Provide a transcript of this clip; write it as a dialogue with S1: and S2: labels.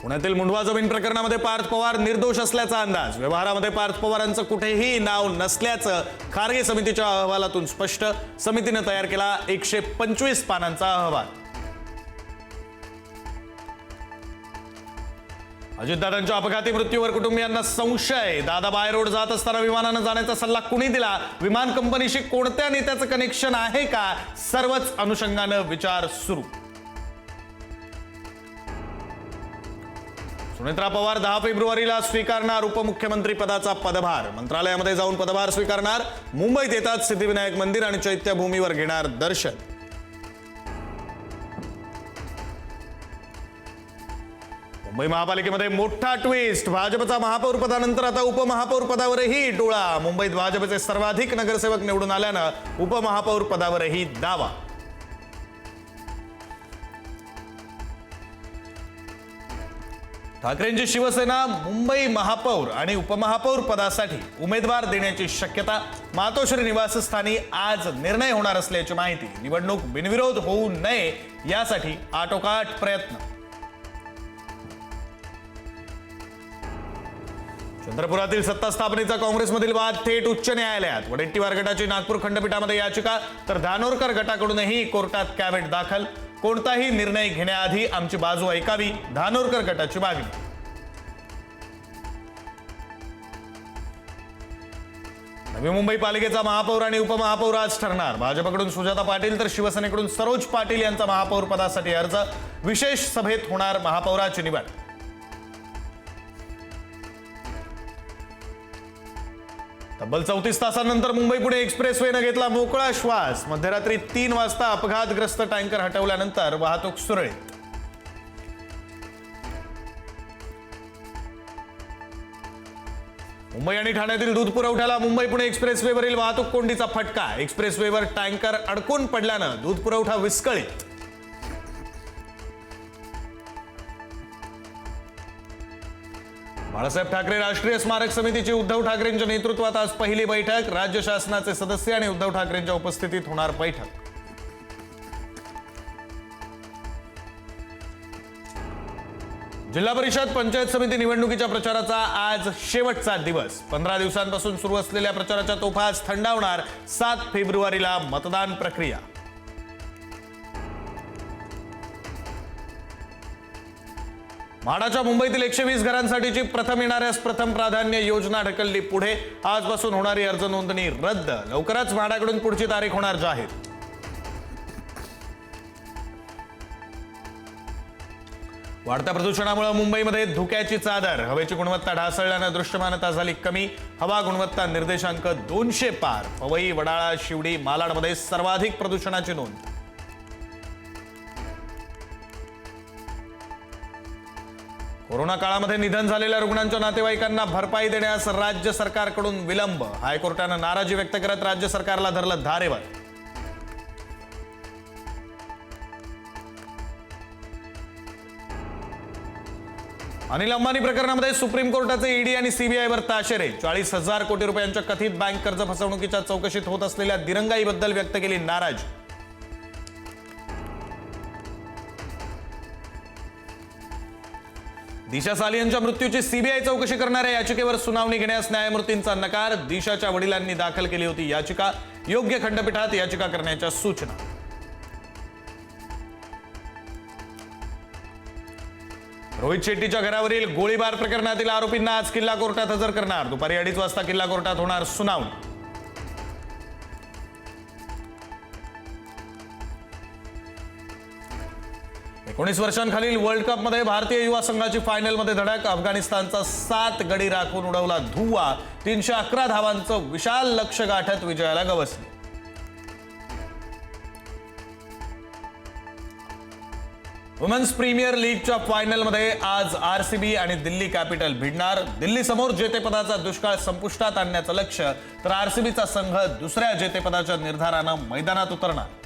S1: पुण्यातील मुंढवा जमीन प्रकरणामध्ये पार्थ पवार निर्दोष असल्याचा अंदाज। व्यवहारामध्ये पार्थ पवारांचं कुठेही नाव नसल्याचं खारगे समितीच्या अहवालातून स्पष्ट। समितीने तयार केला 125 पानांचा अहवाल। अजितदादांच्या अपघाती मृत्यूवर कुटुंबियांना संशय। दादा बाय रोड जात असताना विमानाने जाण्याचा सल्ला कुणी दिला? विमान कंपनीशी कोणत्या नेत्याचं कनेक्शन आहे का? सर्वच अनुषंगाने विचार सुरू। सुनेत्रा पवार 10 फेब्रुवारीला स्वीकारणार उपमुख्यमंत्री पदाचा पदभार। मंत्रालयामध्ये जाऊन पदभार स्वीकारणार। मुंबईत येतात सिद्धिविनायक मंदिर आणि चैत्यभूमीवर घेणार दर्शन। मुंबई महापालिकेमध्ये मोठा ट्विस्ट। भाजपचा महापौर पदानंतर आता उपमहापौर पदावरही डोळा। मुंबईत भाजपचे सर्वाधिक नगरसेवक निवडून आल्यानं उपमहापौर पदावरही दावा। ठाकरेंची शिवसेना मुंबई महापौर आणि उपमहापौर पदासाठी उमेदवार देण्याची शक्यता। मातोश्री निवासस्थानी आज निर्णय होणार असल्याची माहिती। निवडणूक बिनविरोध होऊ नये यासाठी आटोकाट प्रयत्न। चंद्रपुरातील सत्ता स्थापनेचा काँग्रेसमधील वाद थेट उच्च न्यायालयात। वडेट्टीवार गटाची नागपूर खंडपीठामध्ये याचिका तर धानोरकर गटाकडूनही कोर्टात कॅव्हेट दाखल। कोणताही निर्णय घेण्याआधी आमची बाजू ऐकावी, धानोरकर गटाची मागणी। नवी मुंबई पालिकेचा महापौर आणि उपमहापौर आज ठरणार। भाजपकडून सुजाता पाटील तर शिवसेनेकडून सरोज पाटील यांचा महापौर पदासाठी अर्ज। विशेष सभेत होणार महापौराची निवड। तब्बल 34 तासांनंतर मुंबई पुणे एक्सप्रेसवेने घेतला मोकळा श्वास। मध्यरात्री 3 वाजता अपघातग्रस्त टँकर हटवल्यानंतर वाहतूक सुरळीत। मुंबई आणि ठाण्यातील दूध पुरवठ्याला मुंबई पुणे एक्सप्रेसवेवरील वाहतूक कोंडीचा फटका। एक्सप्रेसवेवर टँकर अडकून पडल्यानं दूध पुरवठा विस्कळीत। बाळासाहेब ठाकरे राष्ट्रीय स्मारक समितीची उद्धव ठाकरेंच्या नेतृत्वात आज पहिली बैठक। राज्य शासनाचे सदस्य आणि उद्धव ठाकरेंच्या उपस्थितीत होणार बैठक। जिल्हा परिषद पंचायत समिती निवडणुकीच्या प्रचाराचा आज शेवटचा दिवस। 15 दिवसांपासून सुरू असलेल्या प्रचाराच्या तोफा आज थंडावणार। 7 फेब्रुवारीला मतदान प्रक्रिया। म्हाडाच्या मुंबईतील 120 घरांसाठीची प्रथम येणाऱ्यास प्रथम प्राधान्य योजना ढकलली पुढे। आजपासून होणारी अर्ज नोंदणी रद्द। लवकरच म्हाडाकडून पुढची तारीख होणार जाहीर। वाढत्या प्रदूषणामुळे मुंबईमध्ये धुक्याची चादर। हवेची गुणवत्ता ढासळल्याने दृश्यमानता झाली कमी। हवा गुणवत्ता निर्देशांक 200 पार। पवई, वडाळा, शिवडी, मालाडमध्ये सर्वाधिक प्रदूषणाची नोंद। कोरोना काळामध्ये निधन झालेल्या रुग्णांच्या नातेवाईकांना भरपाई देण्यास राज्य सरकारकडून विलंब। हायकोर्टाने नाराजी व्यक्त करत राज्य सरकारला धरलं धारेवर। अनिल अंबानी प्रकरणामध्ये सुप्रीम कोर्टाचे ईडी आणि सीबीआयवर ताशेरे। 40,000 कोटी रुपयांच्या कथित बँक कर्ज फसवणुकीच्या चौकशीत होत असलेल्या दिरंगाईबद्दल व्यक्त केली नाराजी। दिशा सालियनच्या मृत्यूची सीबीआय चौकशी करणाऱ्या याचिकेवर सुनावणी घेण्यास न्यायमूर्तींचा नकार। दिशाच्या वडिलांनी दाखल केली होती याचिका। योग्य खंडपीठात याचिका करण्याच्या सूचना। रोहित शेट्टीच्या घरावरील गोळीबार प्रकरणातील आरोपींना आज किल्ला कोर्टात हजर करणार। दुपारी 2:30 वाजता किल्ला कोर्टात होणार सुनावणी। एकोणीस वर्षांखालील वर्ल्ड कपमध्ये भारतीय युवा संघाची फायनलमध्ये धडक। अफगाणिस्तानचा 7 गडी राखून उडवला धुव्वा। 311 धावांचं विशाल लक्ष्य गाठत विजयाला गवसली। वुमेन्स प्रीमियर लीगच्या फायनलमध्ये आज आरसीबी आणि दिल्ली कॅपिटल भिडणार। दिल्ली समोर जेतेपदाचा दुष्काळ संपुष्टात आणण्याचं लक्ष्य, तर आरसीबीचा संघ दुसऱ्या जेतेपदाच्या निर्धारानं मैदानात उतरणार।